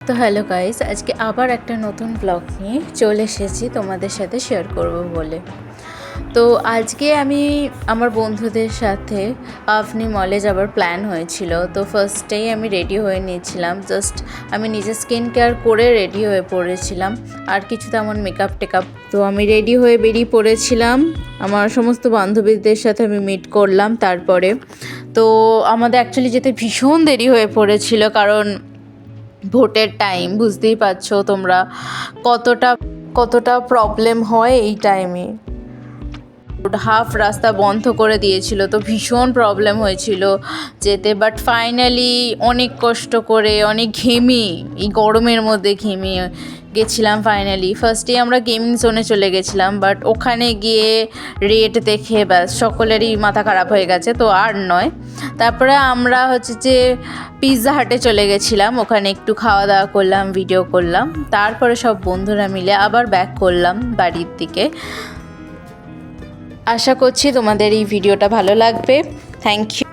তো hello guys, আজকে আবার একটা নতুন ব্লগ নিয়ে চলে এসেছি তোমাদের সাথে শেয়ার করব বলে। তো আজকে আমি আমার বন্ধুদের সাথে আফনি মলে যাবার প্ল্যান হয়েছিল। তো ফার্স্টেই আমি রেডি হয়ে নিয়েছিলাম, জাস্ট আমি নিজে স্কিন কেয়ার করে রেডি হয়ে পড়েছিলাম, আর কিছু তেমন মেকআপ টেকআপ। তো আমি রেডি হয়ে বেরিয়ে পড়েছিলাম, আমার সমস্ত বান্ধবীদের সাথে আমি মিট করলাম। তারপরে তো আমাদের অ্যাকচুয়ালি যেতে ভীষণ দেরি হয়ে পড়েছিল, কারণ ভোটের টাইম, বুঝতেই পারছো তোমরা কতটা প্রবলেম হয় এই টাইমে। হাফ রাস্তা বন্ধ করে দিয়েছিল, তো ভীষণ প্রবলেম হয়েছিল যেতে। বাট ফাইনালি অনেক কষ্ট করে, অনেক ঘেমে, এই গরমের মধ্যে ঘেমে গেছিলাম। ফাইনালি ফার্স্টে আমরা গেমিং জোনে চলে গেছিলাম, বাট ওখানে গিয়ে রেট দেখে ব্যাস সকলেরই মাথা খারাপ হয়ে গেছে, তো আর নয়। তারপরে আমরা যে পিৎজা হাটে চলে গেছিলাম, ওখানে একটু খাওয়া দাওয়া করলাম, ভিডিও করলাম। তারপরে সব বন্ধুরা মিলে আবার ব্যাক করলাম বাড়ির দিকে। আশা করছি তোমাদের এই ভিডিওটা ভালো লাগবে। Thank you.